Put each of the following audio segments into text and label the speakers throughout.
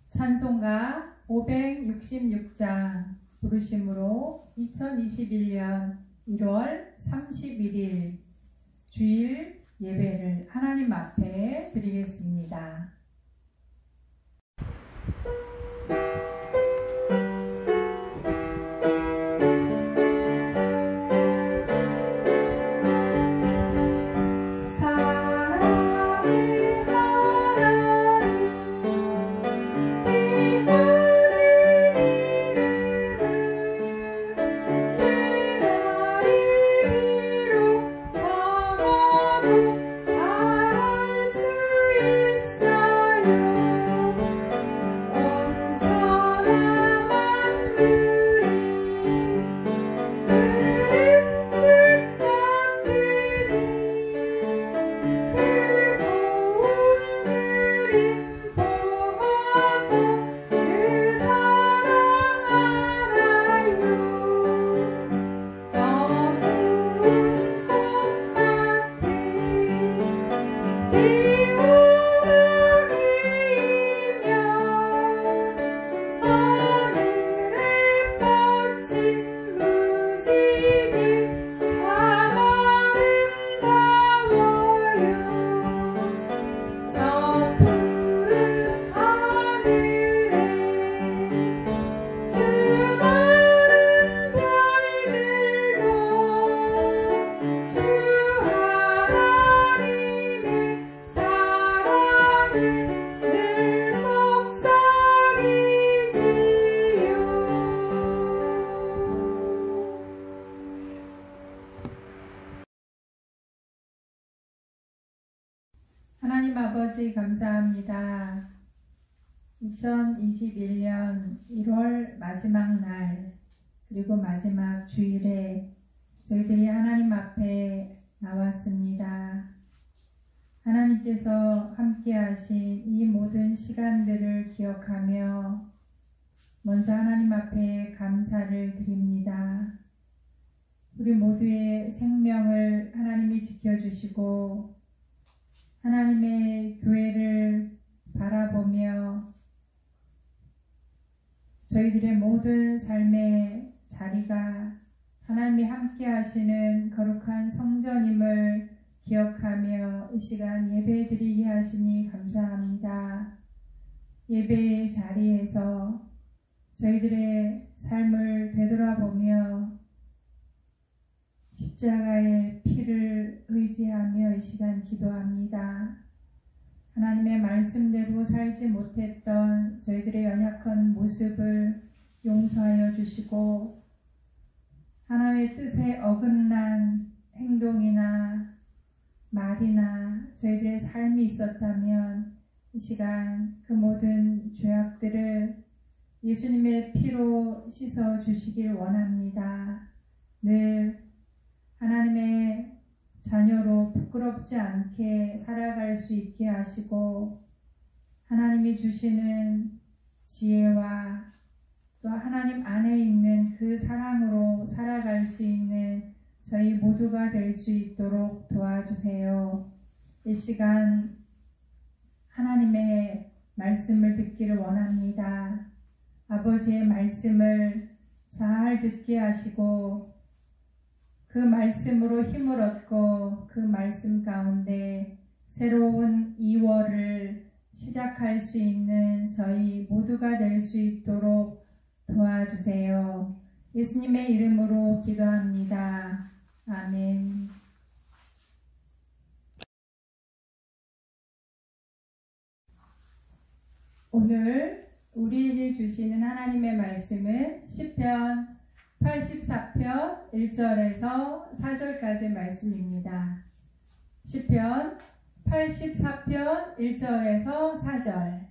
Speaker 1: 찬송가 566장 부르심으로 2021년 1월 31일 주일 예배를 하나님 앞에 드리겠습니다. 하나님 아버지 감사합니다. 2021년 1월 마지막 날 그리고 마지막 주일에 저희들이 하나님 앞에 나왔습니다. 하나님께서 함께 하신 이 모든 시간들을 기억하며 먼저 하나님 앞에 감사를 드립니다. 우리 모두의 생명을 하나님이 지켜주시고 하나님의 교회를 바라보며 저희들의 모든 삶의 자리가 하나님이 함께 하시는 거룩한 성전임을 기억하며 이 시간 예배드리게 하시니 감사합니다. 예배의 자리에서 저희들의 삶을 되돌아보며 십자가의 피를 의지하며 이 시간 기도합니다. 하나님의 말씀대로 살지 못했던 저희들의 연약한 모습을 용서하여 주시고 하나님의 뜻에 어긋난 행동이나 말이나 저희들의 삶이 있었다면 이 시간 그 모든 죄악들을 예수님의 피로 씻어 주시길 원합니다. 늘 하나님의 자녀로 부끄럽지 않게 살아갈 수 있게 하시고 하나님이 주시는 지혜와 또 하나님 안에 있는 그 사랑으로 살아갈 수 있는 저희 모두가 될 수 있도록 도와주세요. 이 시간 하나님의 말씀을 듣기를 원합니다. 아버지의 말씀을 잘 듣게 하시고 그 말씀으로 힘을 얻고 그 말씀 가운데 새로운 2월을 시작할 수 있는 저희 모두가 될 수 있도록 도와주세요. 예수님의 이름으로 기도합니다. 아멘. 오늘 우리에게 주시는 하나님의 말씀은 시편 84편 1절에서 4절까지 말씀입니다. 시편 84편 1절에서 4절.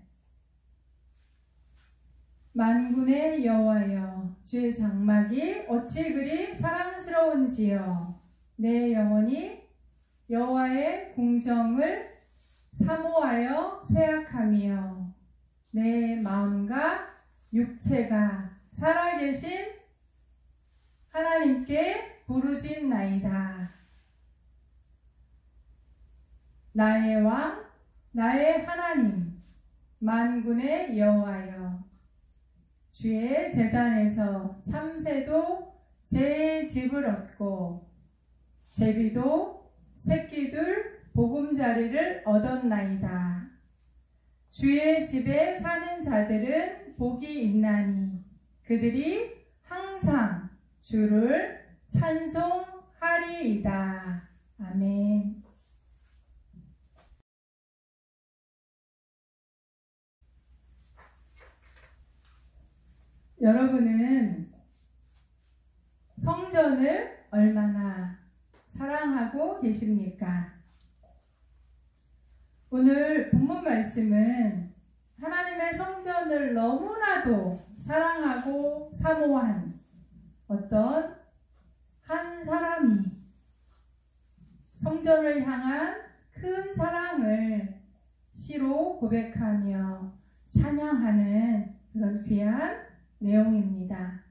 Speaker 1: 만군의 여호와여, 주의 장막이 어찌 그리 사랑스러운지요. 내 영혼이 여호와의 공정을 사모하여 쇠약하며 내 마음과 육체가 살아계신 하나님께 부르짖나이다. 나의 왕, 나의 하나님, 만군의 여호와여, 주의 제단에서 참새도 제 집을 얻고 제비도 새끼들 보금자리를 얻었나이다. 주의 집에 사는 자들은 복이 있나니 그들이 항상 주를 찬송하리이다. 아멘. 여러분은 성전을 얼마나 사랑하고 계십니까? 오늘 본문 말씀은 하나님의 성전을 너무나도 사랑하고 사모한 어떤 한 사람이 성전을 향한 큰 사랑을 시로 고백하며 찬양하는 그런 귀한 내용입니다.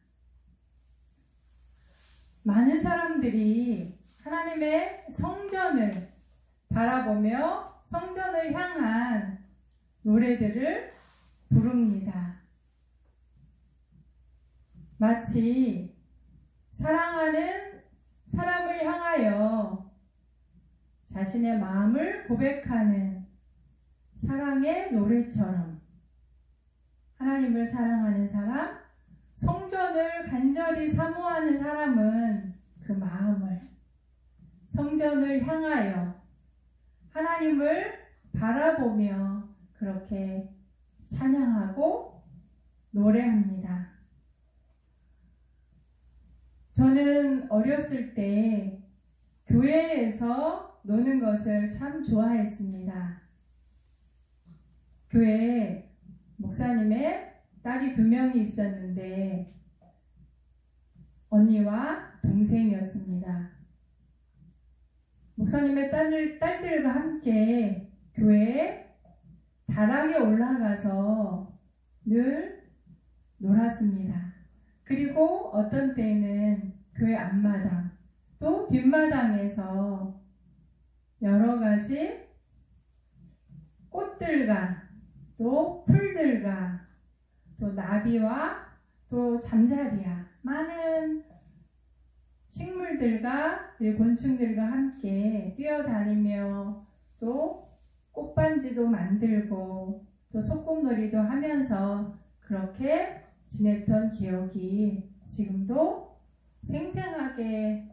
Speaker 1: 많은 사람들이 하나님의 성전을 바라보며 성전을 향한 노래들을 부릅니다. 마치 사랑하는 사람을 향하여 자신의 마음을 고백하는 사랑의 노래처럼 하나님을 사랑하는 사람, 성전을 간절히 사모하는 사람은 그 마음을 성전을 향하여 하나님을 바라보며 그렇게 찬양하고 노래합니다. 저는 어렸을 때 교회에서 노는 것을 참 좋아했습니다. 교회에 목사님의 딸이 2명이 있었는데 언니와 동생이었습니다. 목사님의 딸들과 함께 교회에 다락에 올라가서 늘 놀았습니다. 그리고 어떤 때에는 교회 앞마당 또 뒷마당에서 여러 가지 꽃들과 또 풀들과 또 나비와 또 잠자리야 많은 식물들과 그리고 곤충들과 함께 뛰어다니며 또 꽃반지도 만들고 또 소꿉놀이도 하면서 그렇게 지냈던 기억이 지금도 생생하게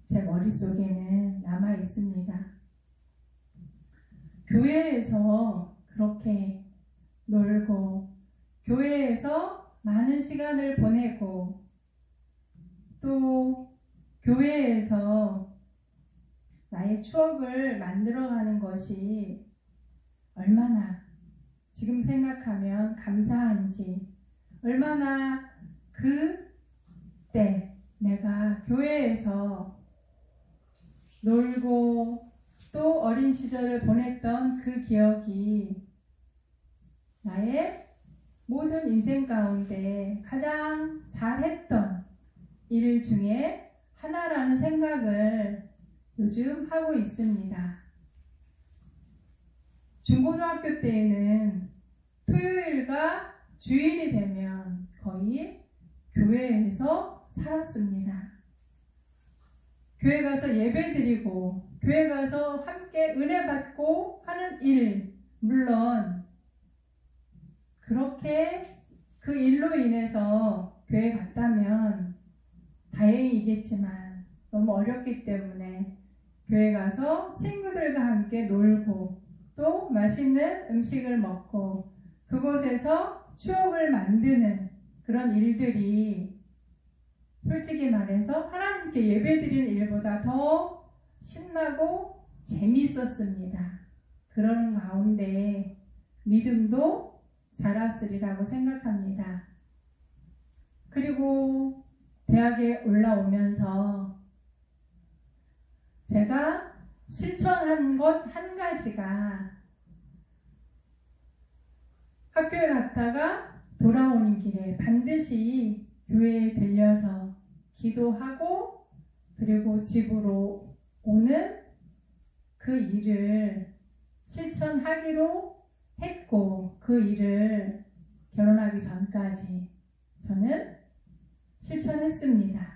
Speaker 1: 제 머릿속에는 남아 있습니다. 교회에서 그렇게 놀고 교회에서 많은 시간을 보내고 또 교회에서 나의 추억을 만들어가는 것이 얼마나 지금 생각하면 감사한지, 얼마나 그때 내가 교회에서 놀고 또 어린 시절을 보냈던 그 기억이 나의 모든 인생 가운데 가장 잘했던 일 중에 하나라는 생각을 요즘 하고 있습니다. 중고등학교 때에는 토요일과 주일이 되면 거의 교회에서 살았습니다. 교회 가서 예배 드리고 교회 가서 함께 은혜 받고 하는 일, 물론 그렇게 그 일로 인해서 교회 갔다면 다행이겠지만 너무 어렵기 때문에 교회 가서 친구들과 함께 놀고 또 맛있는 음식을 먹고 그곳에서 추억을 만드는 그런 일들이 솔직히 말해서 하나님께 예배드리는 일보다 더 신나고 재미있었습니다. 그런 가운데 믿음도 자랐으리라고 생각합니다. 그리고 대학에 올라오면서 제가 실천한 것 한 가지가 학교에 갔다가 돌아오는 길에 반드시 교회에 들려서 기도하고 그리고 집으로 오는 그 일을 실천하기로 했고 그 일을 결혼하기 전까지 저는 실천했습니다.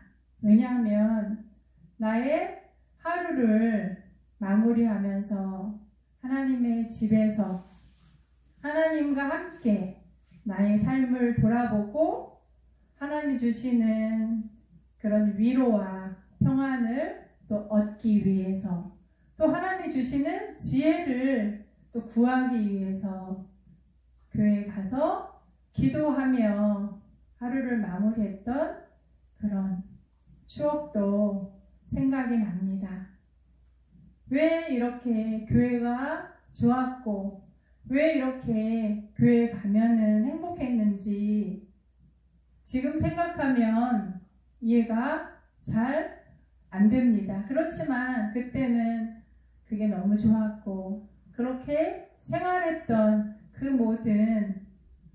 Speaker 1: 왜냐하면 나의 하루를 마무리하면서 하나님의 집에서 하나님과 함께 나의 삶을 돌아보고 하나님이 주시는 그런 위로와 평안을 또 얻기 위해서 또 하나님이 주시는 지혜를 또 구하기 위해서 교회에 가서 기도하며 하루를 마무리했던 그런 추억도 생각이 납니다. 왜 이렇게 교회가 좋았고 왜 이렇게 교회에 가면은 행복했는지 지금 생각하면 이해가 잘 안 됩니다. 그렇지만 그때는 그게 너무 좋았고 그렇게 생활했던 그 모든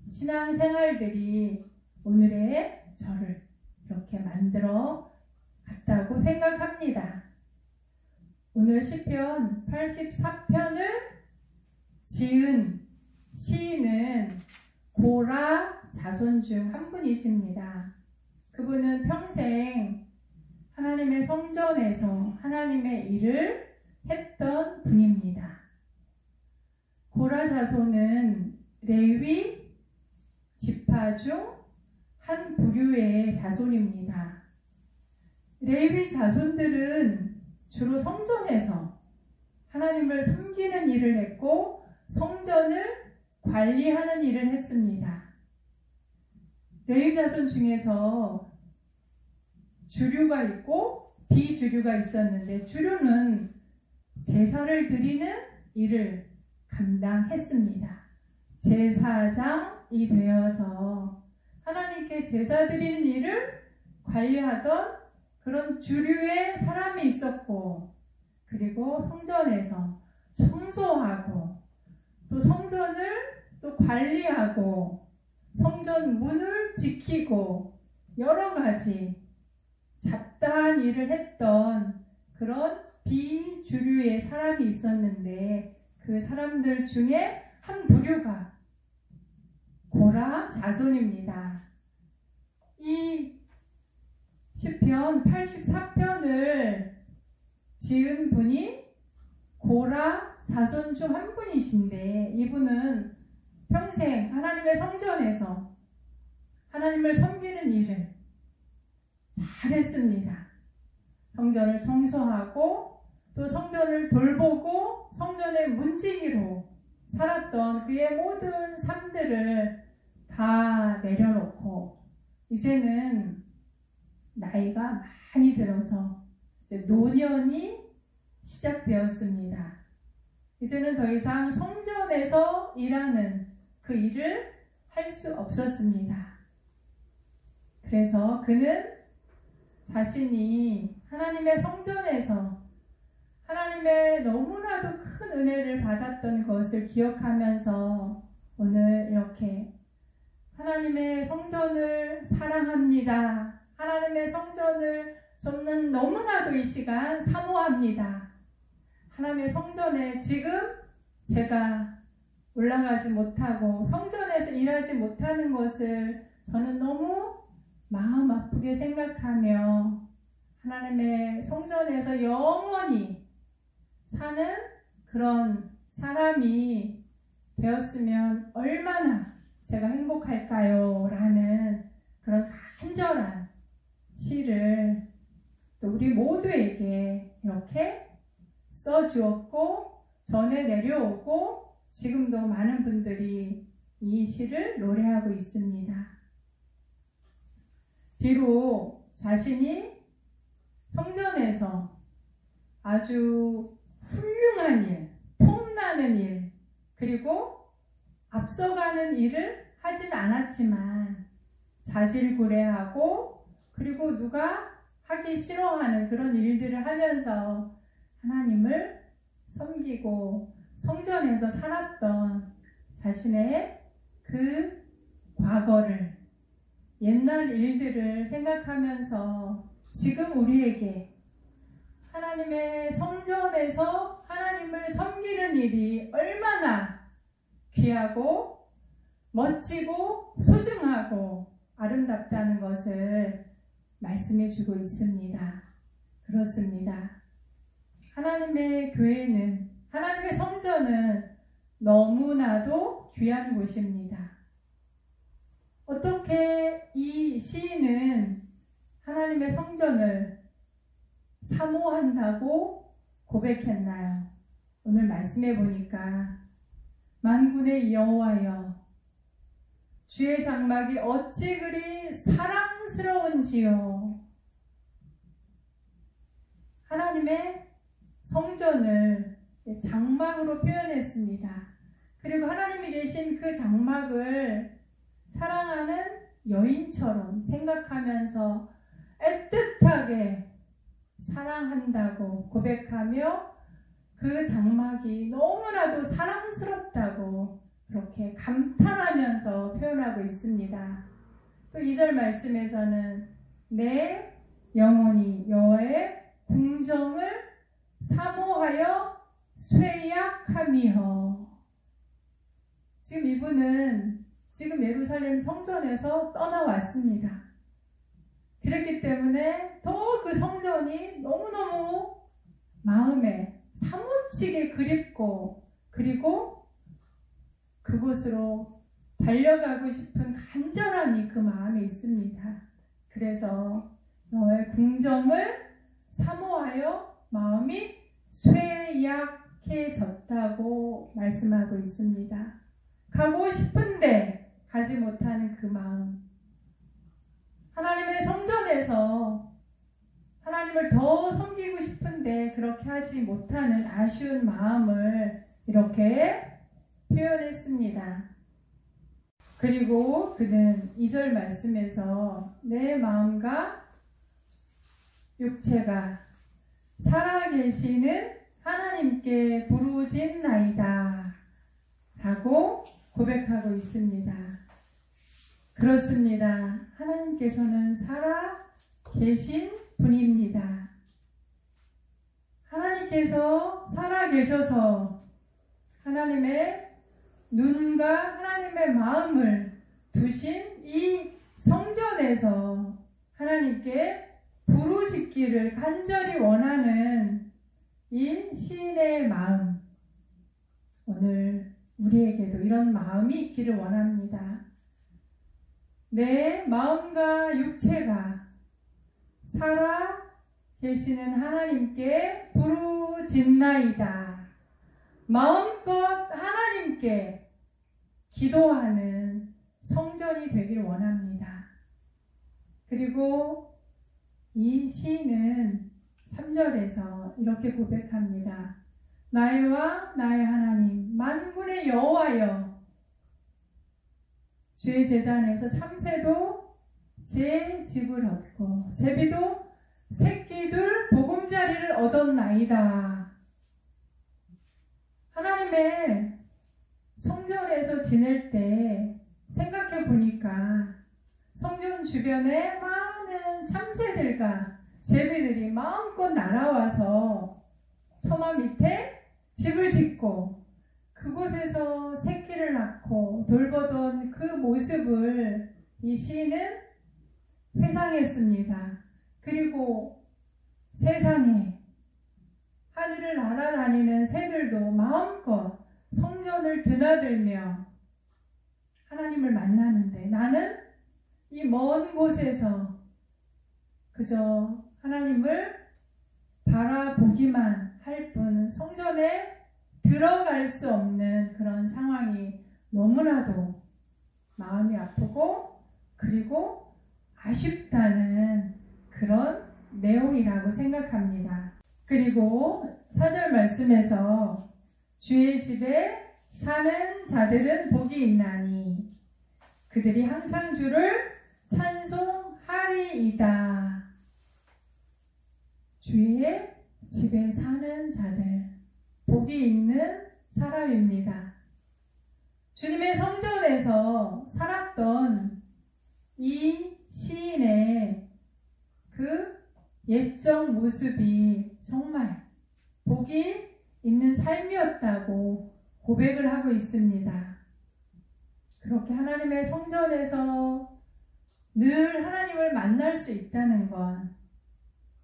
Speaker 1: 신앙생활들이 오늘의 저를 이렇게 만들어 갔다고 생각합니다. 오늘 시편 84편을 지은 시인은 고라 자손 중 한 분이십니다. 그분은 평생 하나님의 성전에서 하나님의 일을 했던 분입니다. 고라 자손은 레위 지파 중 한 부류의 자손입니다. 레위 자손들은 주로 성전에서 하나님을 섬기는 일을 했고 성전을 관리하는 일을 했습니다. 레위 자손 중에서 주류가 있고 비주류가 있었는데 주류는 제사를 드리는 일을 감당했습니다. 제사장이 되어서 하나님께 제사 드리는 일을 관리하던 그런 주류의 사람이 있었고 그리고 성전에서 청소하고 또 성전을 또 관리하고 성전 문을 지키고 여러 가지 잡다한 일을 했던 그런 비주류의 사람이 있었는데 그 사람들 중에 한 부류가 고라 자손입니다. 이 시편 84편을 지은 분이 고라 자손 중 한 분이신데 이분은 평생 하나님의 성전에서 하나님을 섬기는 일을 잘했습니다. 성전을 청소하고 또 성전을 돌보고 성전의 문지기로 살았던 그의 모든 삶들을 다 내려놓고 이제는 나이가 많이 들어서 이제 노년이 시작되었습니다. 이제는 더 이상 성전에서 일하는 그 일을 할 수 없었습니다. 그래서 그는 자신이 하나님의 성전에서 하나님의 너무나도 큰 은혜를 받았던 것을 기억하면서 오늘 이렇게 하나님의 성전을 사랑합니다. 하나님의 성전을 저는 너무나도 이 시간 사모합니다. 하나님의 성전에 지금 제가 올라가지 못하고 성전에서 일하지 못하는 것을 저는 너무 마음 아프게 생각하며 하나님의 성전에서 영원히 사는 그런 사람이 되었으면 얼마나 제가 행복할까요? 라는 그런 간절한 시를 또 우리 모두에게 이렇게 써주었고 전해 내려오고 지금도 많은 분들이 이 시를 노래하고 있습니다. 비록 자신이 성전에서 아주 훌륭한 일, 폼나는 일, 그리고 앞서가는 일을 하진 않았지만 자질구레하고 그리고 누가 하기 싫어하는 그런 일들을 하면서 하나님을 섬기고 성전에서 살았던 자신의 그 과거를 옛날 일들을 생각하면서 지금 우리에게 하나님의 성전에서 하나님을 섬기는 일이 얼마나 귀하고 멋지고 소중하고 아름답다는 것을 말씀해 주고 있습니다. 그렇습니다. 하나님의 교회는, 하나님의 성전은 너무나도 귀한 곳입니다. 어떻게 이 시인은 하나님의 성전을 사모한다고 고백했나요? 오늘 말씀해 보니까 만군의 여호와여, 주의 장막이 어찌 그리 사랑스러운지요. 하나님의 성전을 장막으로 표현했습니다. 그리고 하나님이 계신 그 장막을 사랑하는 여인처럼 생각하면서 애틋하게 사랑한다고 고백하며 그 장막이 너무나도 사랑스럽다고 그렇게 감탄하면서 표현하고 있습니다. 또 2절 말씀에서는 내 영혼이 여호와의 궁정을 사모하여 쇠약함이여. 지금 이분은 지금 예루살렘 성전에서 떠나왔습니다. 그렇기 때문에 더 그 성전이 너무너무 마음에 사무치게 그립고, 그리고 그곳으로 달려가고 싶은 간절함이 그 마음에 있습니다. 그래서 너의 궁정을 사모하여 마음이 쇠약해졌다고 말씀하고 있습니다. 가고 싶은데 가지 못하는 그 마음, 하나님의 성전에서 하나님을 더 섬기고 싶은데 그렇게 하지 못하는 아쉬운 마음을 이렇게 표현했습니다. 그리고 그는 2절 말씀에서 내 마음과 육체가 살아계시는 하나님께 부르짖나이다 라고 고백하고 있습니다. 그렇습니다. 하나님께서는 살아계신 분입니다. 하나님께서 살아계셔서 하나님의 눈과 하나님의 마음을 두신 이 성전에서 하나님께 부르짖기를 간절히 원하는 이 시인의 마음, 오늘 우리에게도 이런 마음이 있기를 원합니다. 내 마음과 육체가 살아 계시는 하나님께 부르짖나이다. 마음껏 하나님께 기도하는 성전이 되길 원합니다. 그리고 이 시인은 3절에서 이렇게 고백합니다. 나와 나의 하나님 만군의 여호와여, 주의 제단에서 참새도 제 집을 얻고 제비도 새끼들 보금자리를 얻었나이다. 하나님의 성전에서 지낼 때 생각해 보니까 성전 주변에 많은 참새들과 제비들이 마음껏 날아와서 처마 밑에 집을 짓고 그곳에서 새끼를 낳고 돌보던 그 모습을 이 시인은 회상했습니다. 그리고 세상에 하늘을 날아다니는 새들도 마음껏 성전을 드나들며 하나님을 만나는데 나는 이 먼 곳에서 그저 하나님을 바라보기만 할 뿐 성전에 들어갈 수 없는 그런 상황이 너무나도 마음이 아프고 그리고 아쉽다는 그런 내용이라고 생각합니다. 그리고 4절 말씀에서 주의 집에 사는 자들은 복이 있나니 그들이 항상 주를 찬송하리이다. 주의 집에 사는 자들, 복이 있는 사람입니다. 주님의 성전에서 살았던 이 시인의 그 옛적 모습이 정말 복이 있는 삶이었다고 고백을 하고 있습니다. 그렇게 하나님의 성전에서 늘 하나님을 만날 수 있다는 건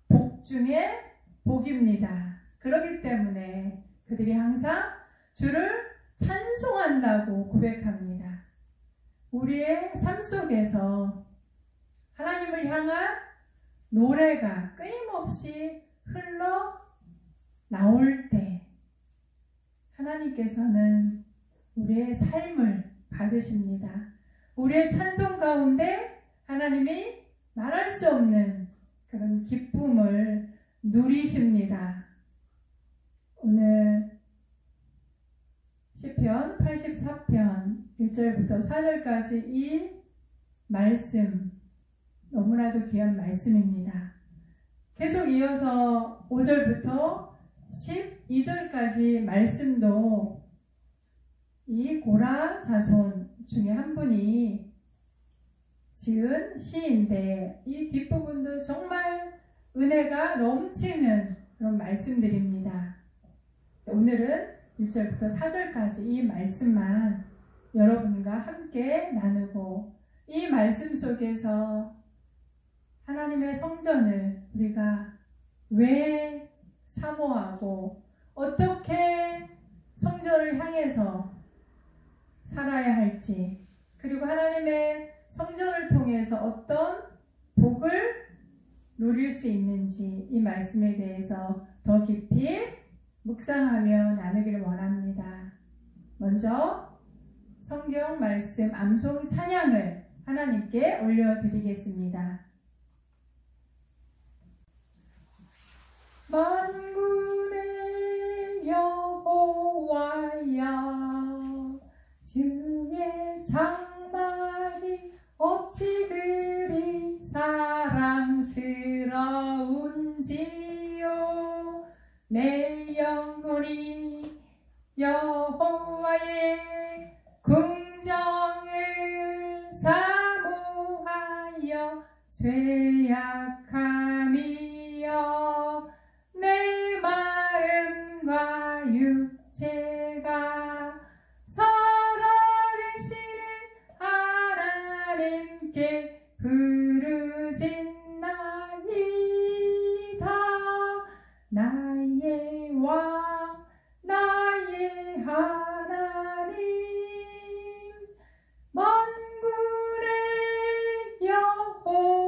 Speaker 1: 복 중에 복입니다. 그렇기 때문에 그들이 항상 주를 찬송한다고 고백합니다. 우리의 삶 속에서 하나님을 향한 노래가 끊임없이 흘러 나올 때 하나님께서는 우리의 삶을 받으십니다. 우리의 찬송 가운데 하나님이 말할 수 없는 그런 기쁨을 누리십니다. 오늘 시편 84편 1절부터 4절까지 이 말씀 너무나도 귀한 말씀입니다. 계속 이어서 5절부터 12절까지 말씀도 이 고라 자손 중에 한 분이 지은 시인데 이 뒷부분도 정말 은혜가 넘치는 그런 말씀들입니다. 오늘은 1절부터 4절까지 이 말씀만 여러분과 함께 나누고 이 말씀 속에서 하나님의 성전을 우리가 왜 사모하고 어떻게 성전을 향해서 살아야 할지, 그리고 하나님의 성전을 통해서 어떤 복을 누릴 수 있는지 이 말씀에 대해서 더 깊이 묵상하며 나누기를 원합니다. 먼저 성경 말씀 암송 찬양을 하나님께 올려드리겠습니다. 만군의 여호와여, 주의 장막이 어찌 그리 사랑스러운지요. 내 영혼이 여호와의 궁정을 사모하여 죄악함이여. 내 마음과 육체가 살아계시는 하나님께 부르짖나이다. 나의 왕 나의 하나님, 만군의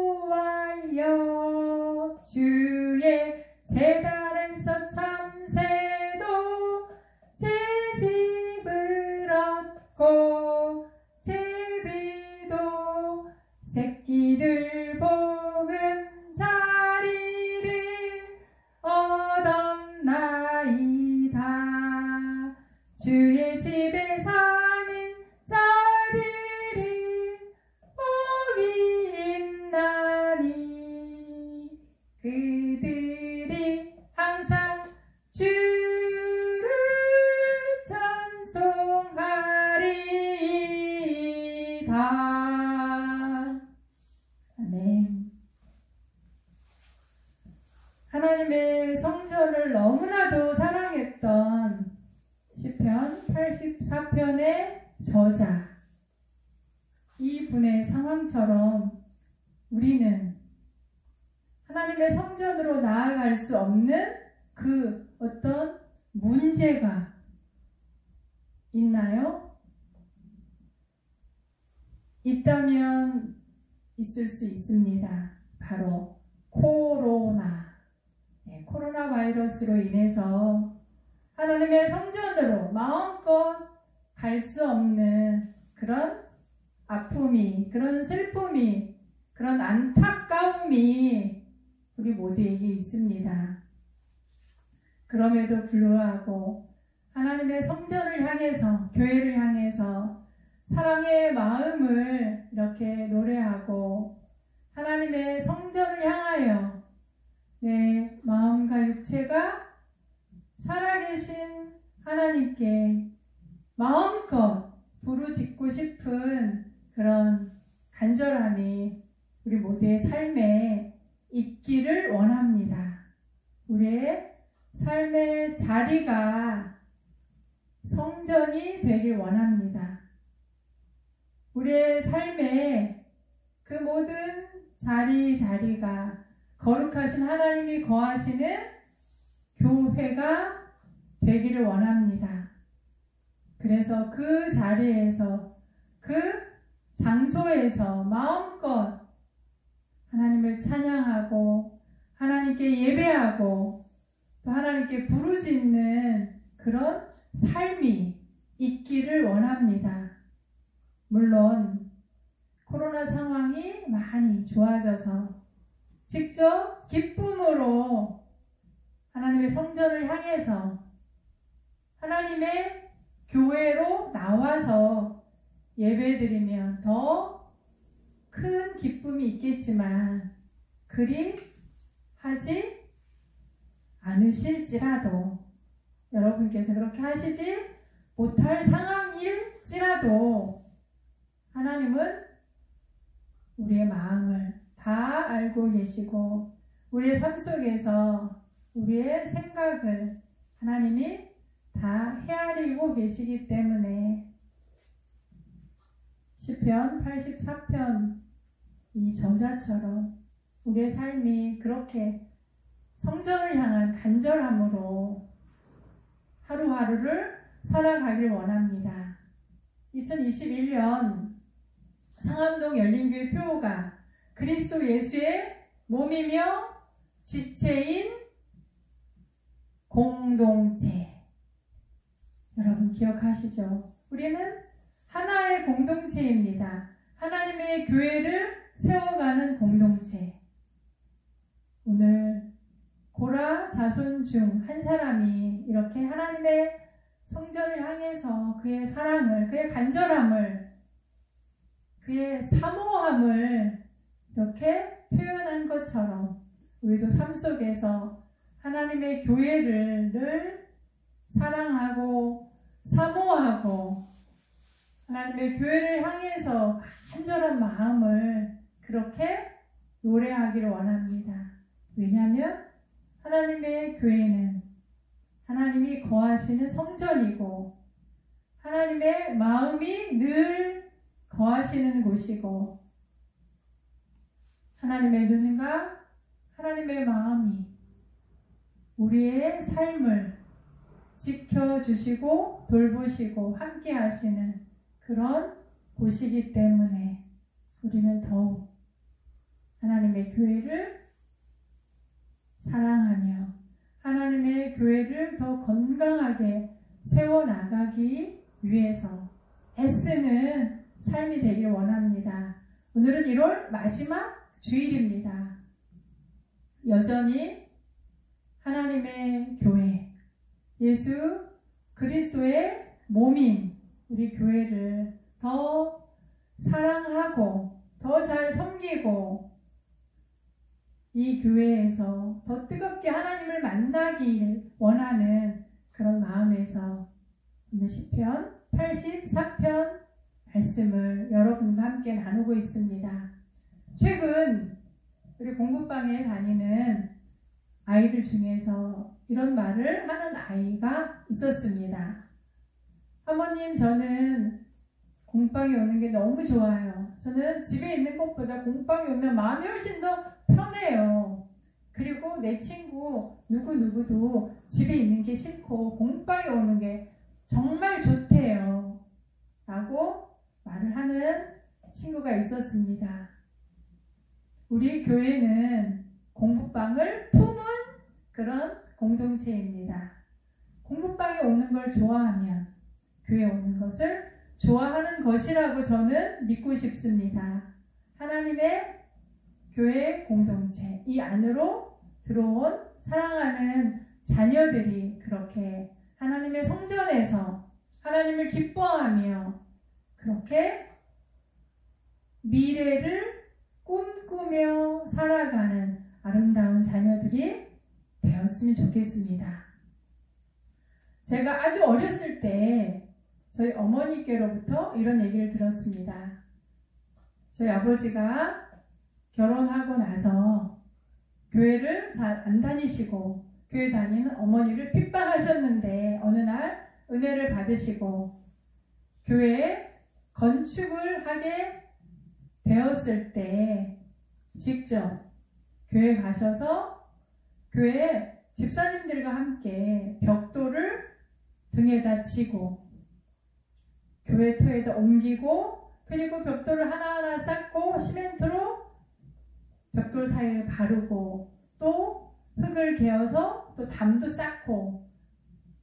Speaker 1: 여호와여, 주의 제단에서 참새도 채집을 얻고 제비도 새끼들 보금자리를 얻었나이다. 주의 집에 사는 자들은 복이 있나니 그들이 항상 주를 찬송하리이다. 아멘. 하나님의 성전을 너무나도 사랑했던 시편 84편의 저자, 이분의 상황처럼 우리는 하나님의 성전으로 나아갈 수 없는 그 어떤 문제가 있나요? 있다면 있을 수 있습니다. 바로 코로나 바이러스로 인해서 하나님의 성전으로 마음껏 갈 수 없는 그런 아픔이, 그런 슬픔이, 그런 안타까움이 우리 모두에게 있습니다. 그럼에도 불구하고 하나님의 성전을 향해서, 교회를 향해서 사랑의 마음을 이렇게 노래하고 하나님의 성전을 향하여 내 마음과 육체가 살아계신 하나님께 마음껏 부르짖고 싶은 그런 간절함이 우리 모두의 삶에 있기를 원합니다. 우리의 삶의 자리가 성전이 되길 원합니다. 우리의 삶에 그 모든 자리자리가 거룩하신 하나님이 거하시는 교회가 되기를 원합니다. 그래서 그 자리에서, 그 장소에서 마음껏 하나님을 찬양하고 하나님께 예배하고 또 하나님께 부르짖는 그런 삶이 있기를 원합니다. 물론 코로나 상황이 많이 좋아져서 직접 기쁨으로 하나님의 성전을 향해서 하나님의 교회로 나와서 예배드리면 더 큰 기쁨이 있겠지만 그리 하지 않으실지라도, 여러분께서 그렇게 하시지 못할 상황일지라도 하나님은 우리의 마음을 다 알고 계시고 우리의 삶 속에서 우리의 생각을 하나님이 다 헤아리고 계시기 때문에 시편 84편 이 저자처럼 우리의 삶이 그렇게 성전을 향한 간절함으로 하루하루를 살아가길 원합니다. 2021년 상암동 열린교회 표어가 그리스도 예수의 몸이며 지체인 공동체. 여러분 기억하시죠? 우리는 하나의 공동체입니다. 하나님의 교회를 세워가는 공동체. 오늘 고라 자손 중 한 사람이 이렇게 하나님의 성전을 향해서 그의 사랑을, 그의 간절함을, 그의 사모함을 이렇게 표현한 것처럼 우리도 삶 속에서 하나님의 교회를 늘 사랑하고 사모하고 하나님의 교회를 향해서 간절한 마음을 그렇게 노래하기를 원합니다. 왜냐하면 하나님의 교회는 하나님이 거하시는 성전이고 하나님의 마음이 늘 거하시는 곳이고 하나님의 눈과 하나님의 마음이 우리의 삶을 지켜주시고 돌보시고 함께 하시는 그런 곳이기 때문에 우리는 더욱 하나님의 교회를 사랑하며 하나님의 교회를 더 건강하게 세워나가기 위해서 애쓰는 삶이 되길 원합니다. 오늘은 1월 마지막 주일입니다. 여전히 하나님의 교회, 예수 그리스도의 몸인 우리 교회를 더 사랑하고 더 잘 섬기고 이 교회에서 더 뜨겁게 하나님을 만나길 원하는 그런 마음에서 오늘 시편 84편 말씀을 여러분과 함께 나누고 있습니다. 최근 우리 공부방에 다니는 아이들 중에서 이런 말을 하는 아이가 있었습니다. 어머님, 저는 공방에 오는 게 너무 좋아요. 저는 집에 있는 것보다 공방에 오면 마음이 훨씬 더 편해요. 그리고 내 친구 누구누구도 집에 있는 게 싫고 공방에 오는 게 정말 좋대요. 라고 말을 하는 친구가 있었습니다. 우리 교회는 공부방을 품은 그런 공동체입니다. 공부방에 오는 걸 좋아하면 교회에 오는 것을 좋아하는 것이라고 저는 믿고 싶습니다. 하나님의 교회 공동체, 이 안으로 들어온 사랑하는 자녀들이 그렇게 하나님의 성전에서 하나님을 기뻐하며 그렇게 미래를 꿈꾸며 살아가는 아름다운 자녀들이 되었으면 좋겠습니다. 제가 아주 어렸을 때 저희 어머니께로부터 이런 얘기를 들었습니다. 저희 아버지가 결혼하고 나서 교회를 잘 안 다니시고 교회 다니는 어머니를 핍박하셨는데 어느 날 은혜를 받으시고 교회에 건축을 하게 되었을 때 직접 교회 가셔서 교회 집사님들과 함께 벽돌을 등에다 지고 교회 터에다 옮기고 그리고 벽돌을 하나하나 쌓고 시멘트로 벽돌 사이를 바르고 또 흙을 개어서 또 담도 쌓고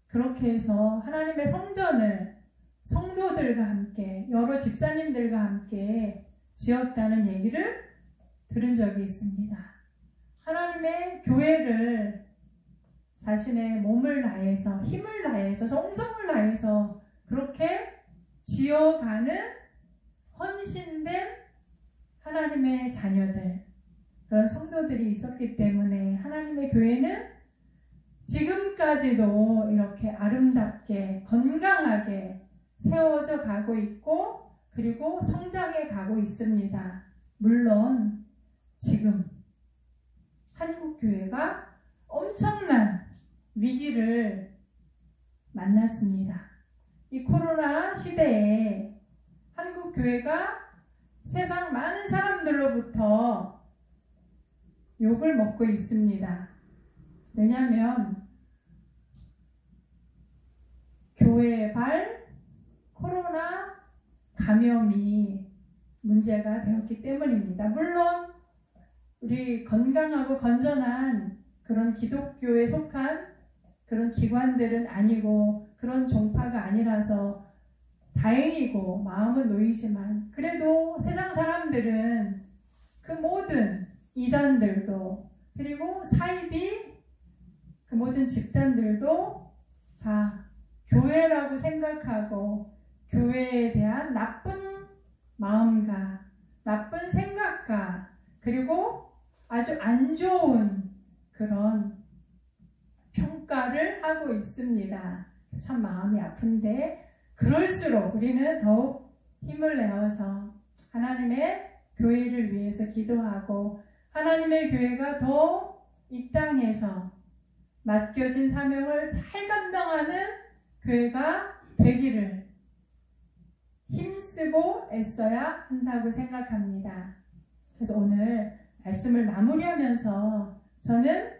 Speaker 1: 그렇게 해서 하나님의 성전을 성도들과 함께 여러 집사님들과 함께 지었다는 얘기를 들은 적이 있습니다. 하나님의 교회를 자신의 몸을 다해서 힘을 다해서 정성을 다해서 그렇게 지어가는 헌신된 하나님의 자녀들 그런 성도들이 있었기 때문에 하나님의 교회는 지금까지도 이렇게 아름답게 건강하게 세워져 가고 있고 그리고 성장해 가고 있습니다. 물론 지금 한국교회가 엄청난 위기를 만났습니다. 이 코로나 시대에 한국교회가 세상 많은 사람들로부터 욕을 먹고 있습니다. 왜냐하면 교회발 코로나 감염이 문제가 되었기 때문입니다. 물론 우리 건강하고 건전한 그런 기독교에 속한 그런 기관들은 아니고 그런 종파가 아니라서 다행이고 마음은 놓이지만 그래도 세상 사람들은 그 모든 이단들도 그리고 사이비 그 모든 집단들도 다 교회라고 생각하고 교회에 대한 나쁜 마음과 나쁜 생각과 그리고 아주 안 좋은 그런 평가를 하고 있습니다. 참 마음이 아픈데 그럴수록 우리는 더욱 힘을 내어서 하나님의 교회를 위해서 기도하고 하나님의 교회가 더 이 땅에서 맡겨진 사명을 잘 감당하는 교회가 되기를 힘쓰고 애써야 한다고 생각합니다. 그래서 오늘 말씀을 마무리하면서 저는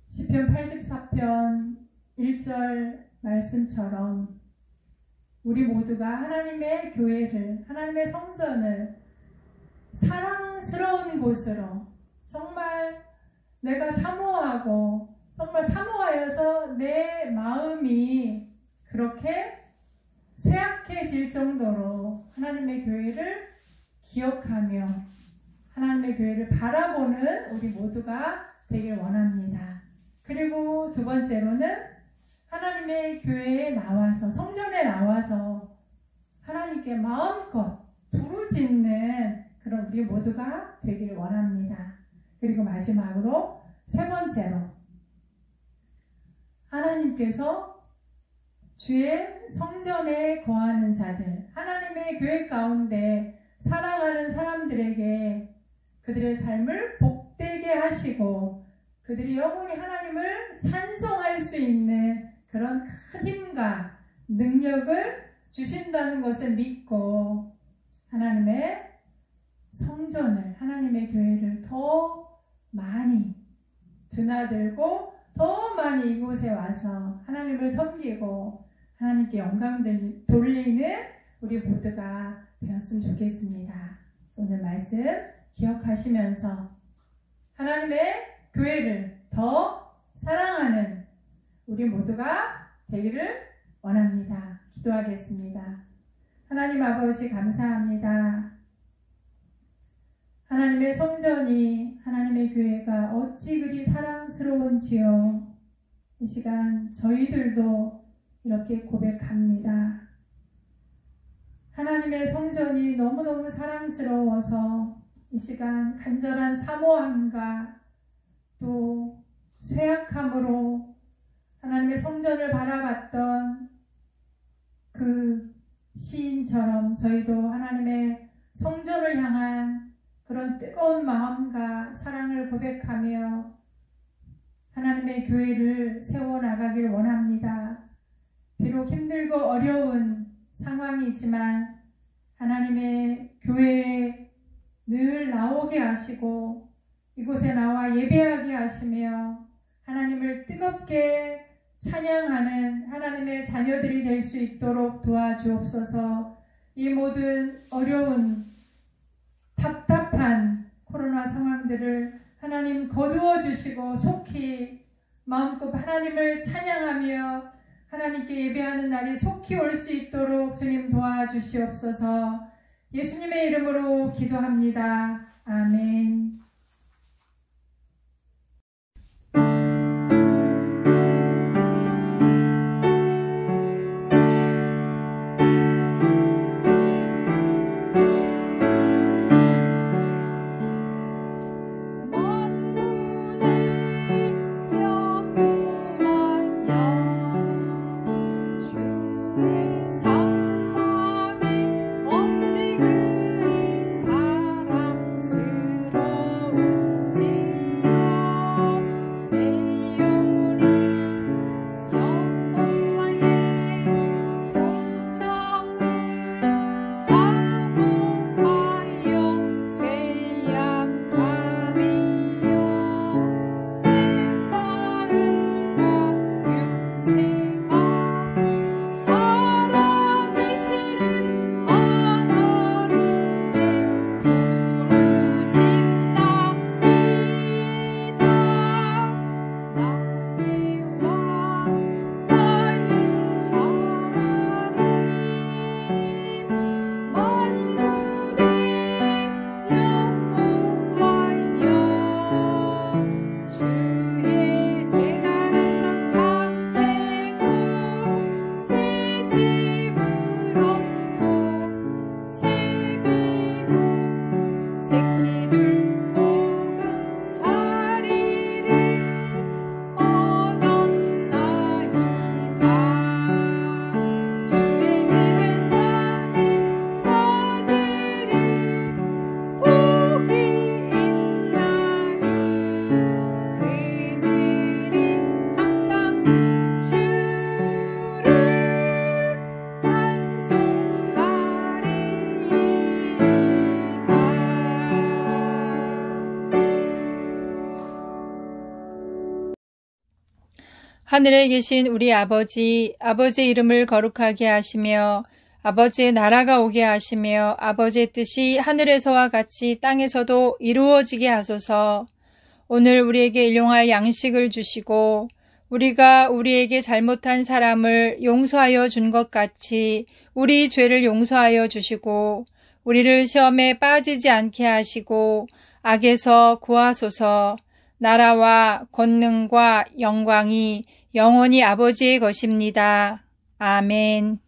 Speaker 1: 시편 84편 1절 말씀처럼 우리 모두가 하나님의 교회를 하나님의 성전을 사랑스러운 곳으로 정말 내가 사모하고 정말 사모하여서 내 마음이 그렇게 쇠약해질 정도로 하나님의 교회를 기억하며 하나님의 교회를 바라보는 우리 모두가 되길 원합니다. 그리고 두 번째로는 하나님의 교회에 나와서 성전에 나와서 하나님께 마음껏 부르짖는 그런 우리 모두가 되길 원합니다. 그리고 마지막으로 세 번째로 하나님께서 주의 성전에 거하는 자들 하나님의 교회 가운데 살아가는 사람들에게 그들의 삶을 복되게 하시고 그들이 영원히 하나님을 찬송할 수 있는 그런 큰 힘과 능력을 주신다는 것을 믿고 하나님의 성전을 하나님의 교회를 더 많이 드나들고 더 많이 이곳에 와서 하나님을 섬기고 하나님께 영광을 돌리는 우리 모두가 되었으면 좋겠습니다. 오늘 말씀 기억하시면서 하나님의 교회를 더 사랑하는 우리 모두가 되기를 원합니다. 기도하겠습니다. 하나님 아버지 감사합니다. 하나님의 성전이 하나님의 교회가 어찌 그리 사랑스러운지요. 이 시간 저희들도 이렇게 고백합니다. 하나님의 성전이 너무너무 사랑스러워서 이 시간 간절한 사모함과 또 쇠약함으로 하나님의 성전을 바라봤던 그 시인처럼 저희도 하나님의 성전을 향한 그런 뜨거운 마음과 사랑을 고백하며 하나님의 교회를 세워나가길 원합니다. 비록 힘들고 어려운 상황이지만 하나님의 교회에 늘 나오게 하시고 이곳에 나와 예배하게 하시며 하나님을 뜨겁게 찬양하는 하나님의 자녀들이 될 수 있도록 도와주옵소서. 이 모든 어려운 답답한 코로나 상황들을 하나님 거두어 주시고 속히 마음껏 하나님을 찬양하며 하나님께 예배하는 날이 속히 올 수 있도록 주님 도와주시옵소서. 예수님의 이름으로 기도합니다. 아멘.
Speaker 2: 하늘에 계신 우리 아버지, 아버지의 이름을 거룩하게 하시며 아버지의 나라가 오게 하시며 아버지의 뜻이 하늘에서와 같이 땅에서도 이루어지게 하소서. 오늘 우리에게 일용할 양식을 주시고 우리가 우리에게 잘못한 사람을 용서하여 준 것 같이 우리 죄를 용서하여 주시고 우리를 시험에 빠지지 않게 하시고 악에서 구하소서. 나라와 권능과 영광이 영원히 아버지의 것입니다. 아멘.